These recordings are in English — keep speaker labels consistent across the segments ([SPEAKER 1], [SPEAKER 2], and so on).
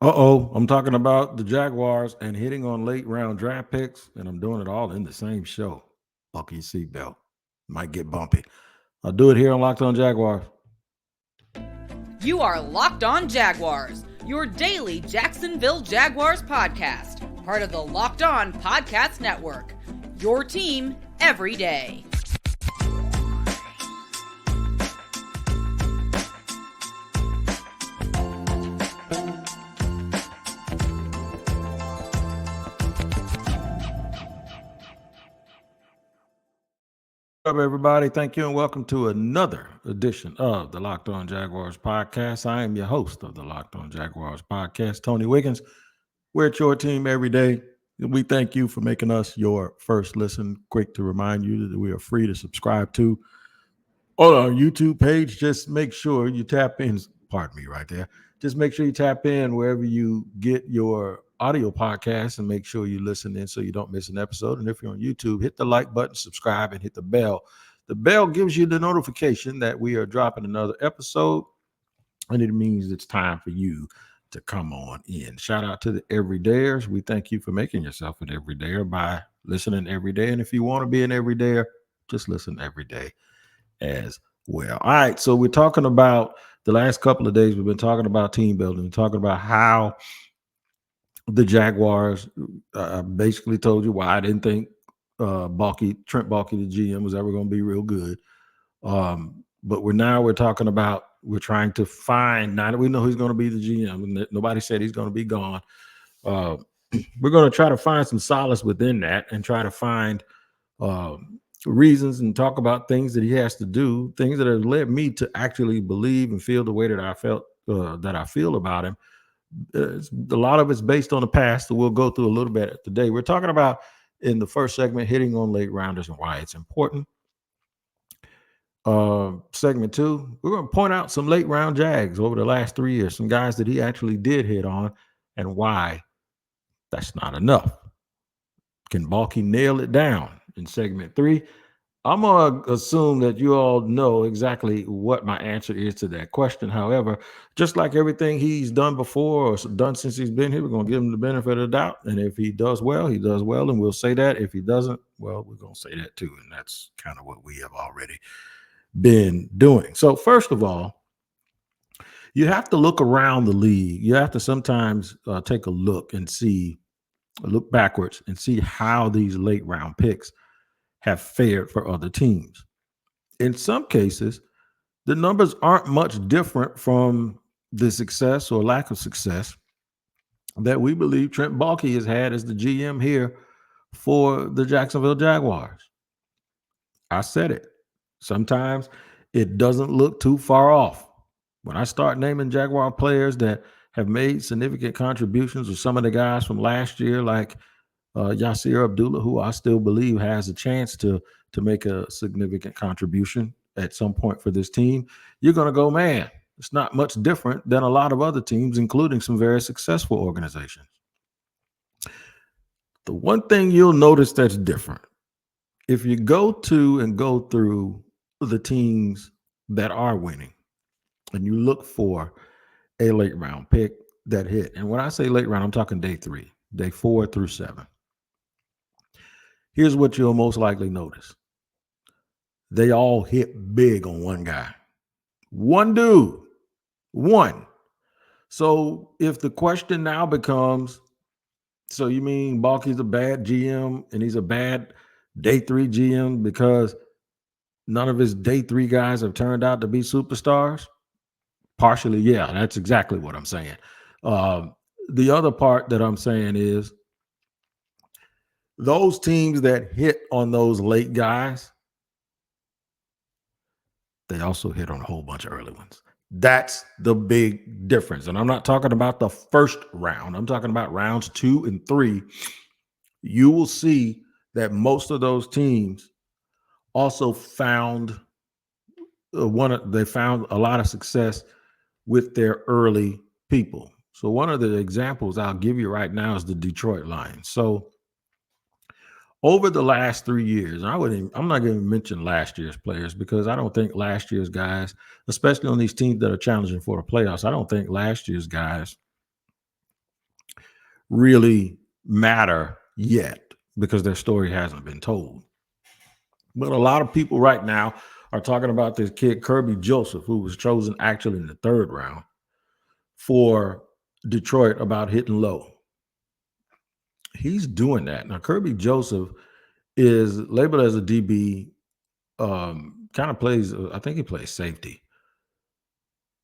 [SPEAKER 1] I'm talking about the Jaguars and hitting on late round draft picks, and I'm doing it all in the same show. Buckle your seatbelt. Might get bumpy. I'll do it here on Locked On Jaguars.
[SPEAKER 2] You are Locked On Jaguars, your daily Jacksonville Jaguars podcast, part of the Locked On Podcast Network. Your team every day.
[SPEAKER 1] What's up, everybody? Thank you and welcome to another edition of the Locked On Jaguars podcast. I am your host of the Locked On Jaguars podcast, Tony Wiggins. We're at your team every day. We thank you for making us your first listen. Quick to remind you that we are free to subscribe to on our YouTube page. Just make sure you tap in. Pardon me right there. Just make sure you tap in wherever you get your audio podcast and make sure you listen in so you don't miss an episode. And if you're on YouTube, hit the like button, subscribe, and hit the bell. The bell gives you the notification that we are dropping another episode, and it means it's time for you to come on in. Shout out to the everydayers. We thank you for making yourself an everydayer by listening every day. And if you want to be an everydayer, just listen every day as well. All right, so we're talking about the last couple of days, we've been talking about team building, talking about how the Jaguars basically told you why I didn't think Trent Baalke, the GM, was ever going to be real good. But we're talking about, we're trying to find, now that we know he's going to be the GM, and nobody said he's going to be gone. We're going to try to find some solace within that and try to find reasons and talk about things that he has to do, things that have led me to actually believe and feel the way that I felt, that I feel about him. A lot of it's based on the past, so we'll go through a little bit today. We're talking about, in the first segment, hitting on late rounders and why it's important. Segment 2, we're going to point out some late round Jags over the last 3 years, some guys that he actually did hit on and why that's not enough. Can Baalke nail it down? In segment 3, I'm going to assume that you all know exactly what my answer is to that question. However, just like everything he's done before or done since he's been here, we're going to give him the benefit of the doubt. And if he does well, he does well, and we'll say that. If he doesn't, well, we're going to say that too. And that's kind of what we have already been doing. So first of all, you have to look around the league. You have to sometimes take a look backwards and see how these late round picks have fared for other teams. In some cases, the numbers aren't much different from the success or lack of success that we believe Trent Baalke has had as the GM here for the Jacksonville Jaguars. I said it. Sometimes it doesn't look too far off. When I start naming Jaguar players that have made significant contributions, or some of the guys from last year, like Yasir Abdullah, who I still believe has a chance to make a significant contribution at some point for this team, you're going to go, man, it's not much different than a lot of other teams, including some very successful organizations. The one thing you'll notice that's different, if you go through the teams that are winning and you look for a late round pick that hit, and when I say late round, I'm talking day 3, day 4 through 7. Here's what you'll most likely notice. They all hit big on one guy. One dude. One. So if the question now becomes, so you mean Baalke's a bad GM and he's a bad day 3 GM because none of his day 3 guys have turned out to be superstars? Partially, yeah, that's exactly what I'm saying. The other part that I'm saying is, those teams that hit on those late guys, they also hit on a whole bunch of early ones. That's the big difference. And I'm not talking about the first round. I'm talking about rounds 2 and 3. You will see that most of those teams also found they found a lot of success with their early people. So one of the examples I'll give you right now is the Detroit Lions. So over the last 3 years, I'm not going to mention last year's players because I don't think last year's guys, especially on these teams that are challenging for the playoffs, I don't think last year's guys really matter yet because their story hasn't been told. But a lot of people right now are talking about this kid, Kirby Joseph, who was chosen actually in the 3rd round for Detroit, about hitting low. He's doing that. Now, Kirby Joseph is labeled as a DB, kind of plays, I think he plays safety,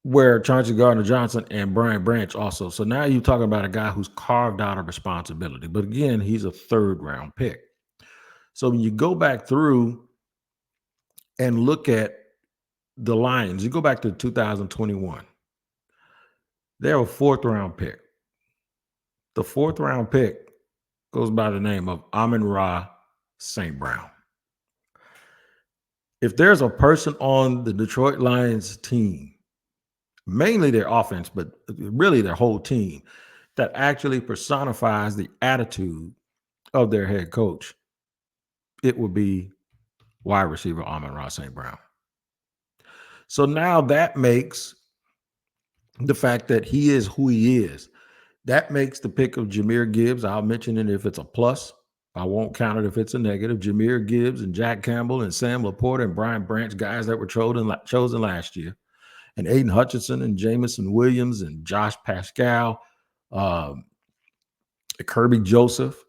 [SPEAKER 1] where Chauncey Gardner-Johnson and Brian Branch also. So now you're talking about a guy who's carved out a responsibility. But again, he's a 3rd round pick. So when you go back through and look at the Lions, you go back to 2021, they're a 4th round pick. The 4th round pick goes by the name of Amon-Ra St. Brown. If there's a person on the Detroit Lions team, mainly their offense, but really their whole team, that actually personifies the attitude of their head coach, it would be wide receiver Amon-Ra St. Brown. So now that makes the fact that he is who he is, that makes the pick of Jahmyr Gibbs, I'll mention it if it's a plus. I won't count it if it's a negative. Jahmyr Gibbs and Jack Campbell and Sam Laporta and Brian Branch, guys that were chosen last year, and Aiden Hutchinson and Jamison Williams and Josh Pascal, Kirby Joseph,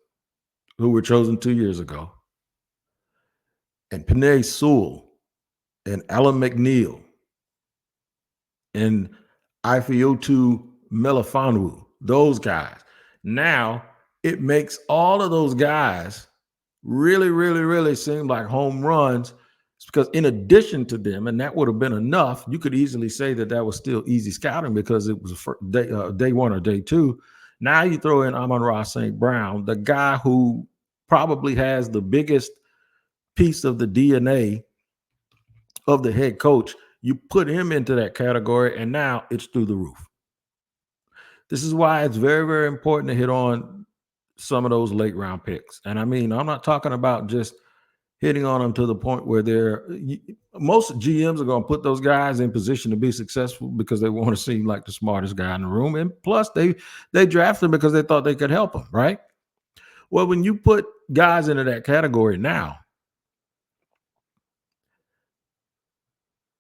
[SPEAKER 1] who were chosen 2 years ago, and Penei Sewell and Alan McNeil and Ifeotu Melifonwu, those guys. Now it makes all of those guys really, really, really seem like home runs. It's because in addition to them, and that would have been enough, you could easily say that that was still easy scouting because it was day 1 or day 2. Now you throw in Amon-Ra St. Brown, the guy who probably has the biggest piece of the DNA of the head coach. You put him into that category, and now it's through the roof. This is why it's very, very important to hit on some of those late round picks. And I mean, I'm not talking about just hitting on them to the point where most GMs are going to put those guys in position to be successful because they want to seem like the smartest guy in the room. And plus they draft them because they thought they could help them, right? Well, when you put guys into that category now,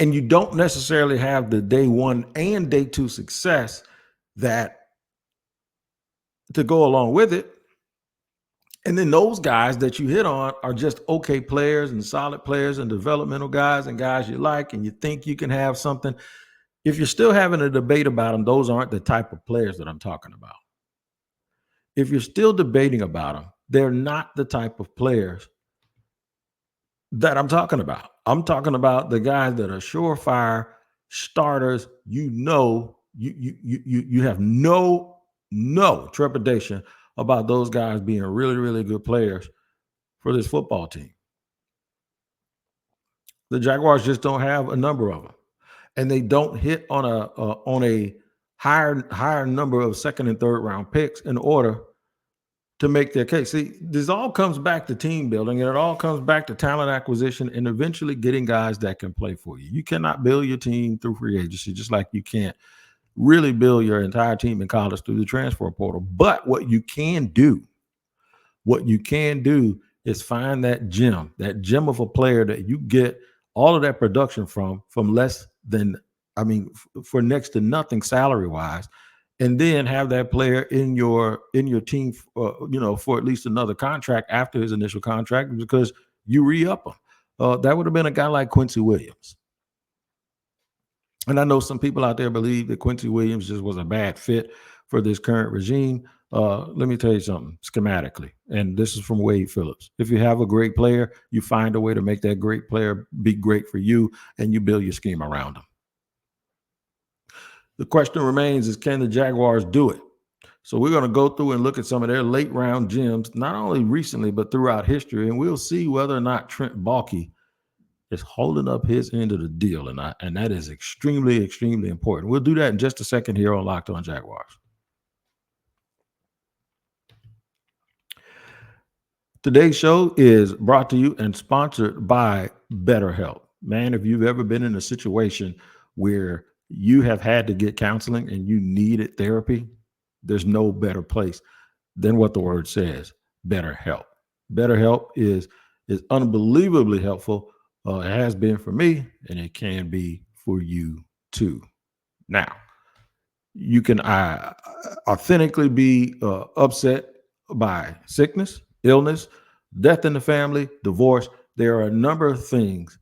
[SPEAKER 1] and you don't necessarily have the day 1 and day 2 success that to go along with it. And then those guys that you hit on are just okay players and solid players and developmental guys and guys you like, and you think you can have something. If you're still having a debate about them, those aren't the type of players that I'm talking about. If you're still debating about them, they're not the type of players that I'm talking about. I'm talking about the guys that are surefire starters. You have no trepidation about those guys being really, really good players for this football team. The Jaguars just don't have a number of them, and they don't hit on a higher number of 2nd and 3rd round picks in order to make their case. See, this all comes back to team building, and it all comes back to talent acquisition and eventually getting guys that can play for you. You cannot build your team through free agency, just like you can't really build your entire team in college through the transfer portal. But what you can do is find that gem of a player that you get all of that production from less than, for next to nothing salary wise, and then have that player in your team, for at least another contract after his initial contract because you re-up him. That would have been a guy like Quincy Williams. And I know some people out there believe that Quincy Williams just was a bad fit for this current regime. Let me tell you something schematically, and this is from Wade Phillips. If you have a great player, you find a way to make that great player be great for you, and you build your scheme around him. The question remains is, can the Jaguars do it? So we're going to go through and look at some of their late round gems, not only recently, but throughout history. And we'll see whether or not Trent Baalke is holding up his end of the deal or not. And that is extremely, extremely important. We'll do that in just a second here on Locked On Jaguars. Today's show is brought to you and sponsored by BetterHelp. Man, if you've ever been in a situation where you have had to get counseling and you needed therapy, there's no better place than what the word says, BetterHelp. BetterHelp is unbelievably helpful. It has been for me, and it can be for you too. Now, you can authentically be upset by sickness, illness, death in the family, divorce. There are a number of things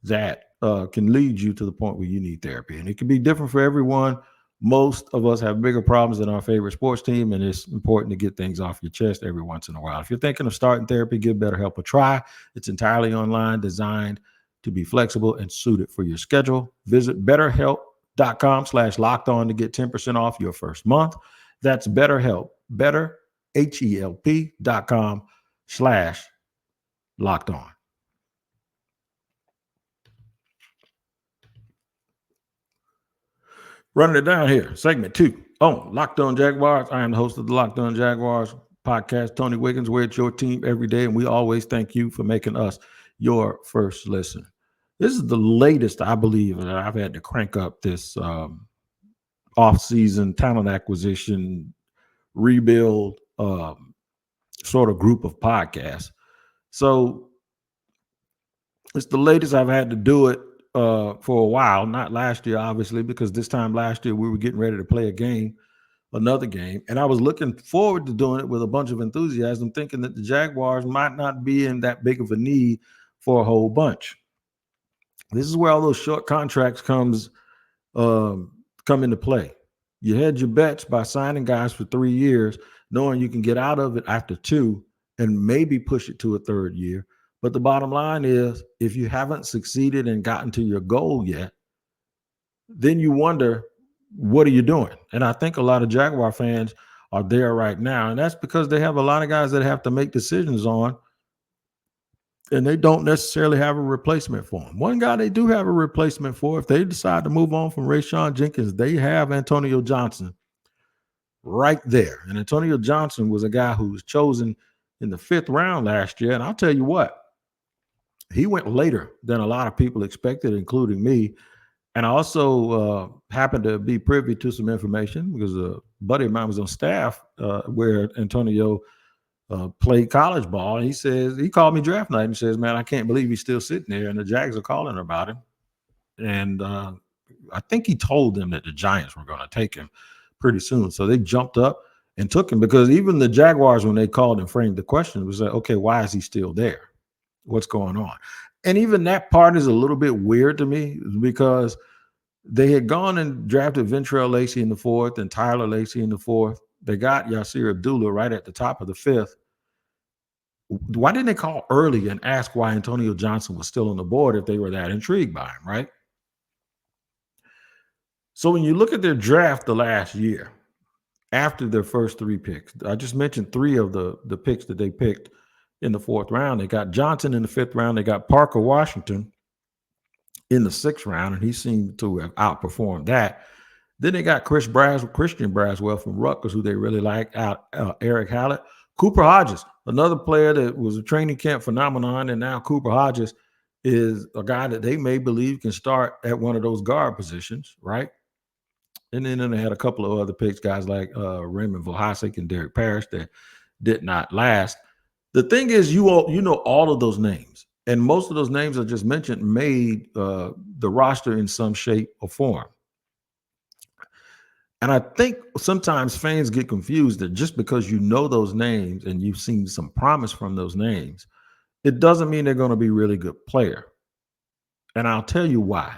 [SPEAKER 1] that can lead you to the point where you need therapy, and it can be different for everyone. Most of us have bigger problems than our favorite sports team, and it's important to get things off your chest every once in a while. If you're thinking of starting therapy, give BetterHelp a try. It's entirely online, designed to be flexible and suited for your schedule. Visit BetterHelp.com/locked-on to get 10% off your first month. That's BetterHelp, BetterHelp.com/locked-on. Running it down here, segment 2 on Locked On Jaguars. I am the host of the Locked On Jaguars podcast, Tony Wiggins. We're at your team every day, and we always thank you for making us your first listen. This is the latest, I believe, that I've had to crank up this off-season talent acquisition rebuild sort of group of podcasts. So it's the latest I've had to do it for a while, not last year, obviously, because this time last year we were getting ready to play another game, and I was looking forward to doing it with a bunch of enthusiasm, thinking that the Jaguars might not be in that big of a need for a whole bunch. This is where all those short contracts come into play. You had your bets by signing guys for 3 years, knowing you can get out of it after 2 and maybe push it to a third year. But the bottom line is, if you haven't succeeded and gotten to your goal yet, then you wonder, what are you doing? And I think a lot of Jaguar fans are there right now. And that's because they have a lot of guys that have to make decisions on, and they don't necessarily have a replacement for him. One guy they do have a replacement for, if they decide to move on from Rayshon Jenkins, they have Antonio Johnson right there. And Antonio Johnson was a guy who was chosen in the 5th round last year. And I'll tell you what, he went later than a lot of people expected, including me. And I also happened to be privy to some information because a buddy of mine was on staff where Antonio played college ball. And he called me draft night and says, man, I can't believe he's still sitting there. And the Jags are calling about him. And I think he told them that the Giants were going to take him pretty soon. So they jumped up and took him, because even the Jaguars, when they called and framed the question, was like, okay, why is he still there? What's going on? And even that part is a little bit weird to me, because they had gone and drafted Ventrell Lacey in the 4th and Tyler Lacey in the 4th. They got Yasir Abdullah right at the top of the 5th. Why didn't they call early and ask why Antonio Johnson was still on the board if they were that intrigued by him, right? So when you look at their draft the last year, after their first 3 picks, I just mentioned 3 of the picks that they picked in the 4th round. They got Johnson in the 5th round. They got Parker Washington in the 6th round, and he seemed to have outperformed that. Then they got Christian Braswell from Rutgers, who they really like, Eric Hallett. Cooper Hodges, another player that was a training camp phenomenon, and now Cooper Hodges is a guy that they may believe can start at one of those guard positions, right? And then they had a couple of other picks, guys like Raymond Vohasek and Derek Parrish, that did not last. The thing is, you know all of those names, and most of those names I just mentioned made the roster in some shape or form. And I think sometimes fans get confused that just because you know those names and you've seen some promise from those names, it doesn't mean they're going to be a really good player. And I'll tell you why.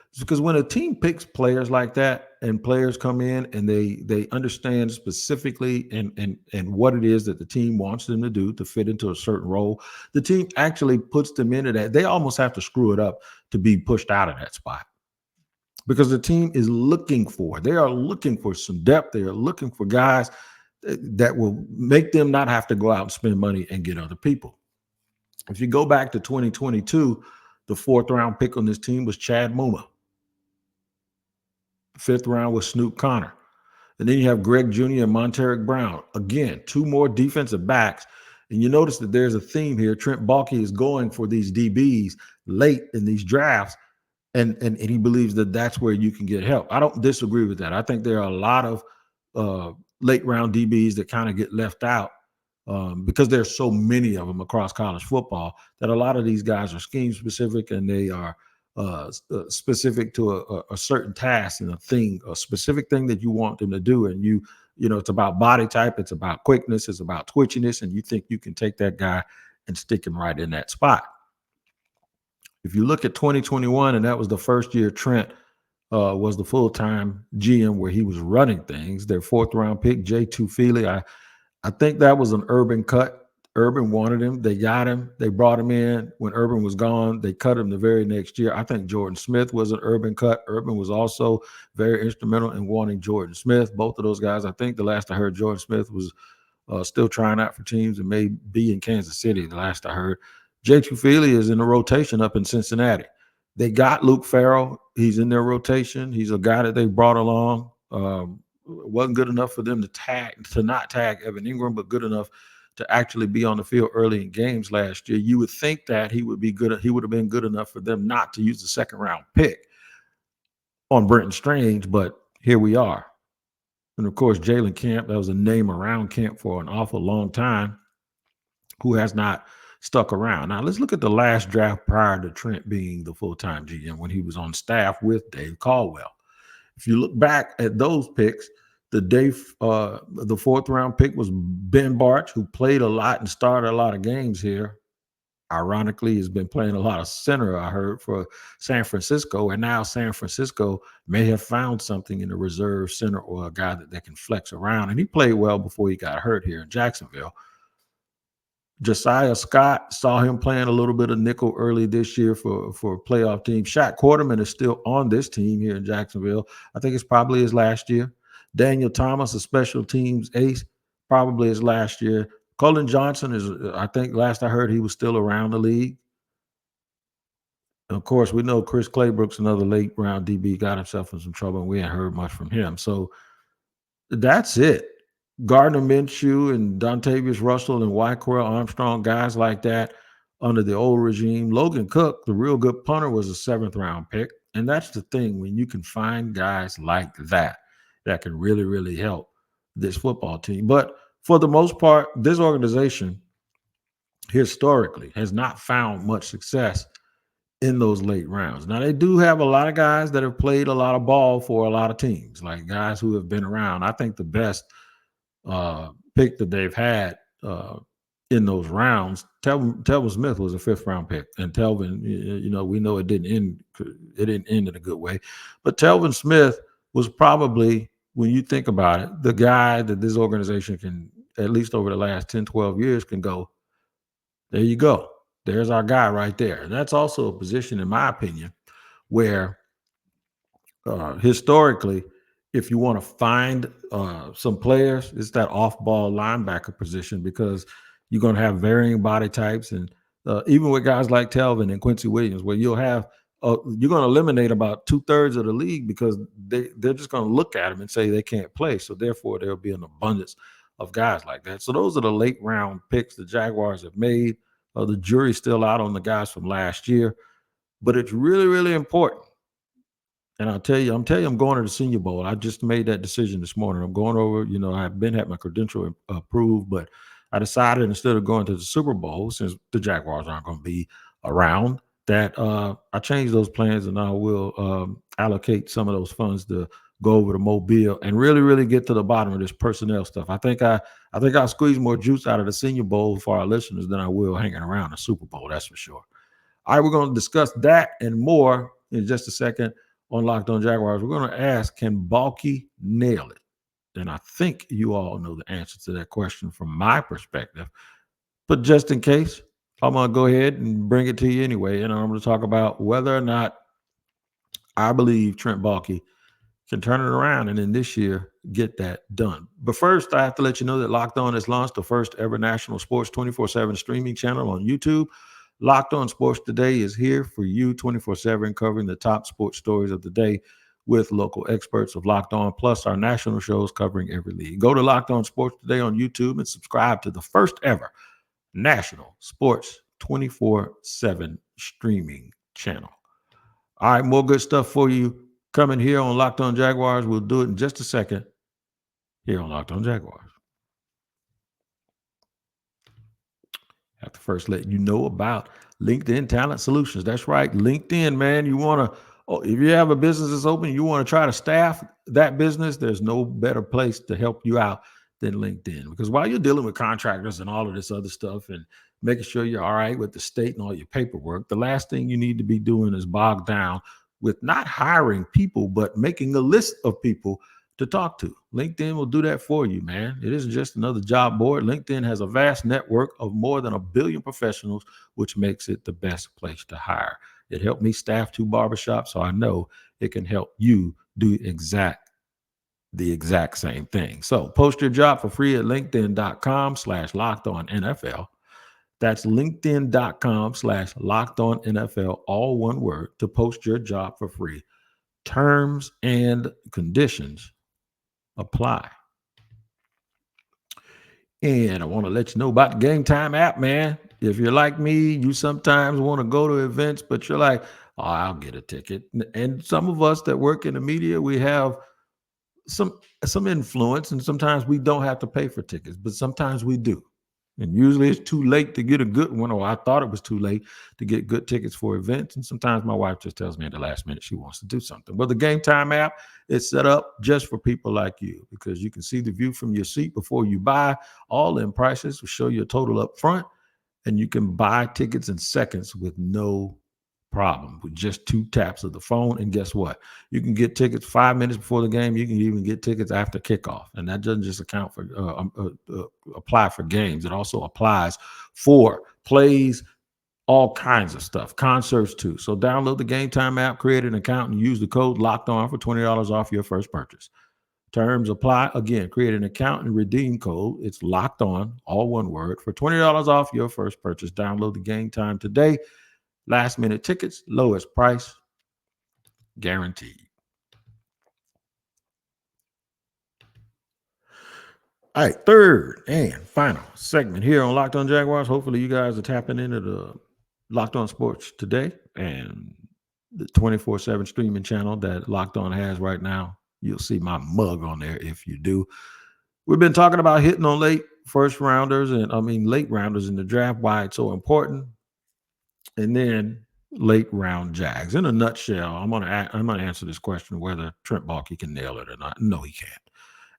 [SPEAKER 1] It's because when a team picks players like that, and players come in and they understand specifically and what it is that the team wants them to do to fit into a certain role, the team actually puts them into that. They almost have to screw it up to be pushed out of that spot, because the team is looking for some depth. They are looking for guys that will make them not have to go out and spend money and get other people. If you go back to 2022, the 4th round pick on this team was Chad Muma. 5th round was Snoop Connor. And then you have Greg Jr. and Monteric Brown. Again, 2 more defensive backs. And you notice that there's a theme here. Trent Baalke is going for these DBs late in these drafts, and he believes that that's where you can get help. I don't disagree with that. I think there are a lot of late round DBs that kind of get left out because there's so many of them across college football that a lot of these guys are scheme specific and they are specific to a certain task and a specific thing that you want them to do. And it's about body type, it's about quickness, it's about twitchiness, and you think you can take that guy and stick him right in that spot. If you look at 2021, and that was the first year Trent was the full-time GM where he was running things, their fourth round pick, Jase Medical. I think that was an Urban cut. Urban wanted him. They got him. They brought him in. When Urban was gone, they cut him the very next year. I think Jordan Smith was an Urban cut. Urban was also very instrumental in wanting Jordan Smith. Both of those guys, I think the last I heard, Jordan Smith was still trying out for teams and may be in Kansas City, the last I heard. Jase Medical is in the rotation up in Cincinnati. They got Luke Farrell. He's in their rotation. He's a guy that they brought along. Wasn't good enough for them to not tag Evan Ingram, but good enough to actually be on the field early in games last year. You would think that he would be good. He would have been good enough for them not to use the second round pick on Brenton Strange, but here we are. And of course, Jalen Camp, that was a name around Camp for an awful long time, who has not stuck around. Now let's look at the last draft prior to Trent being the full-time GM when he was on staff with Dave Caldwell. If you look back at those picks, the fourth round pick was Ben Bartch, who played a lot and started a lot of games here. Ironically, he's been playing a lot of center, I heard, for San Francisco. And now San Francisco may have found something in a reserve center or a guy that they can flex around. And he played well before he got hurt here in Jacksonville. Josiah Scott, saw him playing a little bit of nickel early this year for a playoff team. Shaq Quarterman is still on this team here in Jacksonville. I think it's probably his last year. Daniel Thomas, a special teams ace, probably his last year. Colin Johnson is, I think last I heard, he was still around the league. And of course, we know Chris Claybrooks, another late round DB, got himself in some trouble, and we ain't heard much from him. So that's it. Gardner Minshew and Dontavius Russell and Wycroft Armstrong, guys like that under the old regime. Logan Cook, the real good punter, was a seventh round pick. And that's the thing, when you can find guys like that can really, really help this football team. But for the most part, this organization historically has not found much success in those late rounds. Now, they do have a lot of guys that have played a lot of ball for a lot of teams, like guys who have been around. I think the best pick that they've had in those rounds, Telvin Smith was a fifth round pick, and Telvin, we know it didn't end in a good way, but Telvin Smith was probably, when you think about it, the guy that this organization can, at least over the last 10, 12 years, can go, there you go. There's our guy right there. And that's also a position, in my opinion, where historically, if you want to find some players, it's that off-ball linebacker position, because you're going to have varying body types. And even with guys like Telvin and Quincy Williams, where you're going to eliminate about 2/3 of the league, because they're just going to look at them and say they can't play. So therefore, there'll be an abundance of guys like that. So those are the late round picks the Jaguars have made. The jury's still out on the guys from last year, but it's really, really important. And I'm telling you, I'm going to the Senior Bowl. I just made that decision this morning. I'm going over, I've been had my credential approved, but I decided, instead of going to the Super Bowl, since the Jaguars aren't going to be around, that I changed those plans, and I will allocate some of those funds to go over to Mobile and really, really get to the bottom of this personnel stuff. I think I'll squeeze more juice out of the Senior Bowl for our listeners than I will hanging around the Super Bowl. That's for sure. All right, we're going to discuss that and more in just a second on Locked On Jaguars. We're going to ask, can Baalke nail it? And I think you all know the answer to that question from my perspective. But just in case, I'm going to go ahead and bring it to you anyway. And I'm going to talk about whether or not I believe Trent Baalke can turn it around and in this year get that done. But first, I have to let you know that Locked On has launched the first ever national sports 24/7 streaming channel on YouTube. Locked On Sports Today is here for you 24/7, covering the top sports stories of the day with local experts of Locked On, plus our national shows covering every league. Go to Locked On Sports Today on YouTube and subscribe to the first ever national sports 24/7 streaming channel. All right, more good stuff for you coming here on Locked On Jaguars. We'll do it in just a second here on Locked On Jaguars. I have to first let you know about LinkedIn Talent Solutions. That's right, LinkedIn, man. You want to, if you have a business that's open, you want to try to staff that business, there's no better place to help you out than LinkedIn. Because while you're dealing with contractors and all of this other stuff and making sure you're all right with the state and all your paperwork, the last thing you need to be doing is bogged down with not hiring people, but making a list of people to talk to. LinkedIn will do that for you, man. It isn't just another job board. LinkedIn has a vast network of more than 1 billion professionals, which makes it the best place to hire. It helped me staff 2 barbershops, so I know it can help you do the exact same thing. So post your job for free at linkedin.com/lockedonnfl. That's linkedin.com/lockedonnfl, all one word, to post your job for free. Terms and conditions apply. And I want to let you know about the Gametime app, man. If you're like me, you sometimes want to go to events, but you're like, oh, I'll get a ticket. And some of us that work in the media, we have some influence, and sometimes we don't have to pay for tickets, but sometimes we do. And usually it's too late to get a good one, or I thought it was too late to get good tickets for events. And sometimes my wife just tells me at the last minute she wants to do something. But the Gametime app is set up just for people like you, because you can see the view from your seat before you buy. All in prices will show you a total up front, and you can buy tickets in seconds with no problem, with just 2 taps of the phone. And guess what? You can get tickets 5 minutes before the game. You can even get tickets after kickoff. And that doesn't just account for apply for games. It also applies for plays, all kinds of stuff, concerts too. So download the Gametime app, create an account, and use the code Locked On for $20 off your first purchase. Terms apply. Again, create an account and redeem code. It's Locked On, all one word, for $20 off your first purchase. Download the Gametime today. Last minute tickets, lowest price guaranteed. All right, third and final segment here on Locked On Jaguars. Hopefully you guys are tapping into the Locked On Sports today and the 24/7 streaming channel that Locked On has right now. You'll see my mug on there if you do. We've been talking about hitting on late rounders in the draft, why it's so important. And then late round Jags. In a nutshell, I'm gonna answer this question whether Trent Baalke can nail it or not. No, he can't.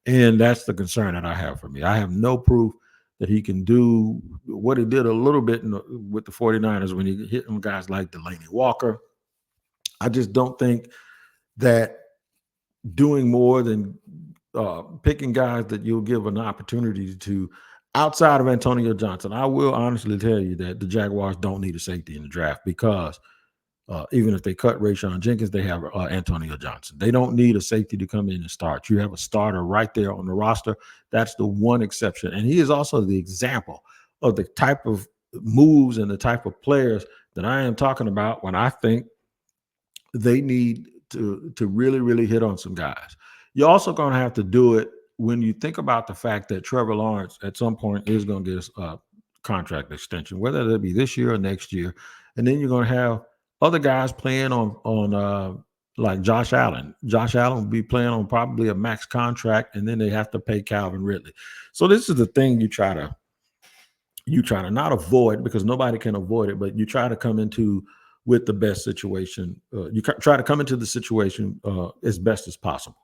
[SPEAKER 1] And that's the concern that I have for me. I have no proof that he can do what he did a little bit with the 49ers when he hit on guys like Delaney Walker. I just don't think that doing more than picking guys that you'll give an opportunity to outside of Antonio Johnson. I will honestly tell you that the Jaguars don't need a safety in the draft, because even if they cut Rayshon Jenkins, they have Antonio Johnson. They don't need a safety to come in and start. You have a starter right there on the roster. That's the one exception. And he is also the example of the type of moves and the type of players that I am talking about when I think they need to really, really hit on some guys. You're also going to have to do it when you think about the fact that Trevor Lawrence at some point is going to get a contract extension, whether that be this year or next year. And then you're going to have other guys playing on like Josh Allen. Josh Allen will be playing on probably a max contract, and then they have to pay Calvin Ridley. So this is the thing you try to not avoid, because nobody can avoid it, but you try to come into with the best situation. You try to come into the situation as best as possible.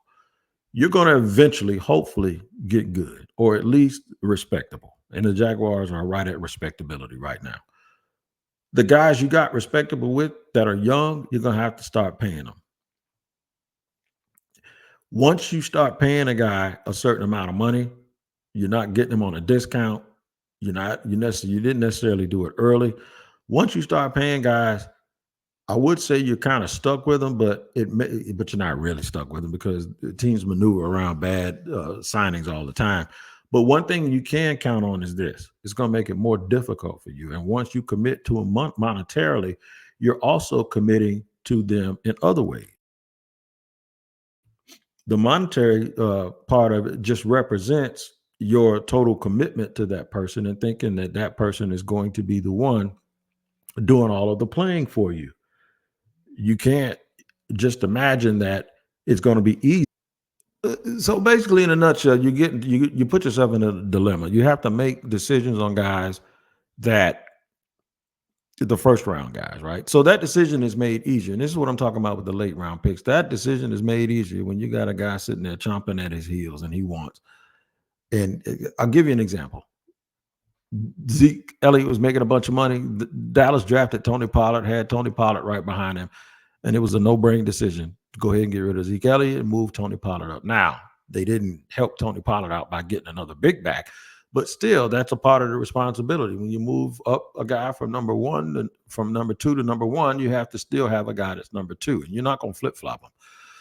[SPEAKER 1] You're going to eventually, hopefully, get good, or at least respectable. And the Jaguars are right at respectability right now. The guys you got respectable with that are young, you're going to have to start paying them. Once you start paying a guy a certain amount of money, you're not getting them on a discount. You didn't necessarily do it early. Once you start paying guys, I would say you're kind of stuck with them, but you're not really stuck with them, because teams maneuver around bad signings all the time. But one thing you can count on is this: it's going to make it more difficult for you. And once you commit to a month monetarily, you're also committing to them in other ways. The monetary part of it just represents your total commitment to that person, and thinking that that person is going to be the one doing all of the playing for you. You can't just imagine that it's going to be easy. So basically, in a nutshell, you put yourself in a dilemma. You have to make decisions on guys that the first round guys, right? So that decision is made easier. And this is what I'm talking about with the late round picks. That decision is made easier when you got a guy sitting there chomping at his heels and he wants. And I'll give you an example. Zeke Elliott was making a bunch of money. Dallas drafted Tony Pollard, had Tony Pollard right behind him. And it was a no-brainer decision to go ahead and get rid of Zeke Elliott and move Tony Pollard up. Now, they didn't help Tony Pollard out by getting another big back. But still, that's a part of the responsibility. When you move up a guy from number 2 to number 1, you have to still have a guy that's number 2, and you're not going to flip-flop him.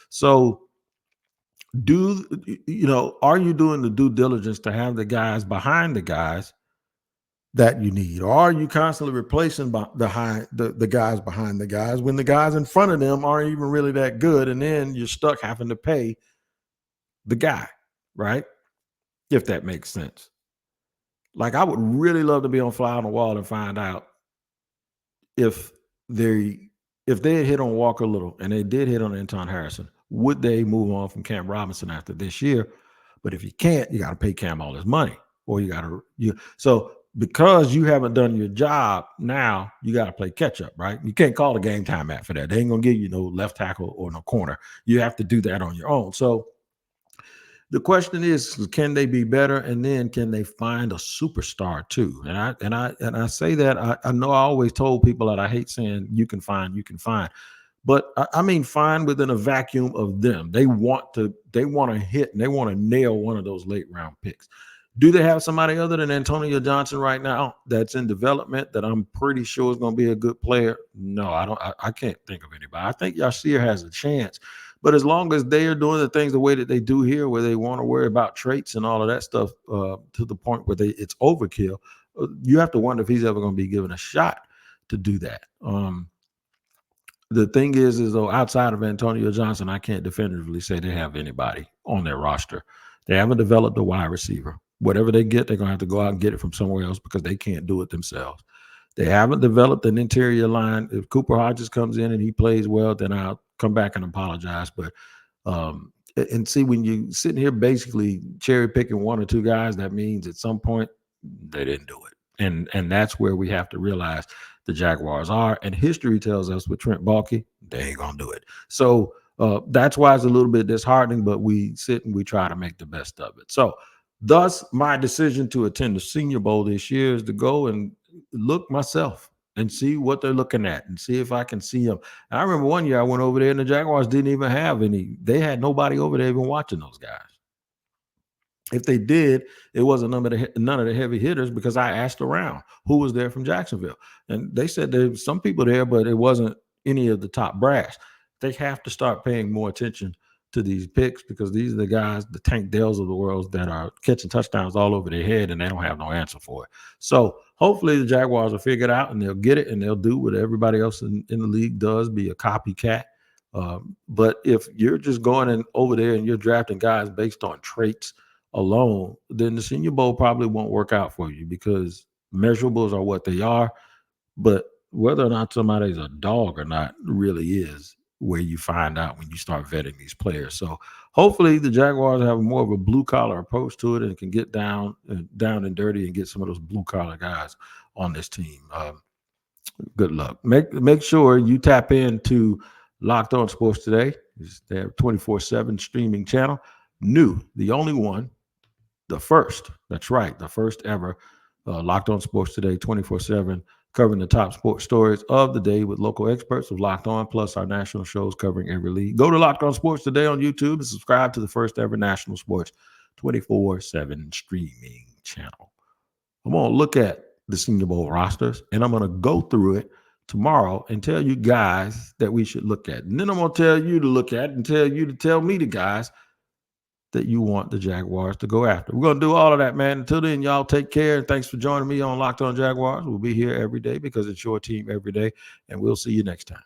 [SPEAKER 1] So, are you doing the due diligence to have the guys behind the guys that you need, or are you constantly replacing the guys behind the guys when the guys in front of them aren't even really that good, and then you're stuck having to pay the guy, right? If that makes sense. Like, I would really love to be on Fly on the Wall and find out if they had hit on Walker Little and they did hit on Anton Harrison, would they move on from Cam Robinson after this year? But if you can't, you got to pay Cam all his money, or so because you haven't done your job, now you got to play catch up, right? You can't call the game time for that. They ain't gonna give you no left tackle or no corner. You have to do that on your own. So the question is, can they be better? And then can they find a superstar too? And I say that I know I always told people that I hate saying you can find, but I mean find within a vacuum of them. They want to hit and they want to nail one of those late round picks. Do they have somebody other than Antonio Johnson right now that's in development that I'm pretty sure is going to be a good player? No, I don't. I can't think of anybody. I think Yashir has a chance. But as long as they are doing the things the way that they do here, where they want to worry about traits and all of that stuff to the point where it's overkill, you have to wonder if he's ever going to be given a shot to do that. The thing is though, outside of Antonio Johnson, I can't definitively say they have anybody on their roster. They haven't developed a wide receiver. Whatever they get, they're going to have to go out and get it from somewhere else because they can't do it themselves. They haven't developed an interior line. If Cooper Hodges comes in and he plays well, then I'll come back and apologize. But and see, when you sitting here basically cherry picking one or two guys, that means at some point they didn't do it. And that's where we have to realize the Jaguars are. And history tells us with Trent Baalke, they ain't going to do it. So that's why it's a little bit disheartening, but we sit and we try to make the best of it. So thus, my decision to attend the Senior Bowl this year is to go and look myself and see what they're looking at and see if I can see them. I remember one year I went over there and the Jaguars didn't even have any. They had nobody over there even watching those guys. If they did, it wasn't none of the heavy hitters because I asked around who was there from Jacksonville. And they said there was some people there, but it wasn't any of the top brass. They have to start paying more attention to these picks because these are the guys, the Tank Dells of the world, that are catching touchdowns all over their head and they don't have no answer for it. So hopefully the Jaguars will figure it out and they'll get it and they'll do what everybody else in the league does, be a copycat. But if you're just going in over there and you're drafting guys based on traits alone, then the Senior Bowl probably won't work out for you because measurables are what they are. But whether or not somebody's a dog or not really is where you find out when you start vetting these players. So hopefully the Jaguars have more of a blue collar approach to it and can get down and dirty and get some of those blue collar guys on this team. Good luck. Make sure you tap into Locked On Sports Today. It's their 24/7 streaming channel. New, the only one, the first. That's right, the first ever Locked On Sports Today 24/7. Covering the top sports stories of the day with local experts of Locked On, plus our national shows covering every league. Go to Locked On Sports Today on YouTube and subscribe to the first ever national sports 24/7 streaming channel. I'm going to look at the Senior Bowl rosters, and I'm going to go through it tomorrow and tell you guys that we should look at. And then I'm going to tell you to look at it and tell you to tell me the guys that you want the Jaguars to go after. We're going to do all of that, man. Until then, y'all take care. And thanks for joining me on Locked On Jaguars. We'll be here every day because it's your team every day. And we'll see you next time.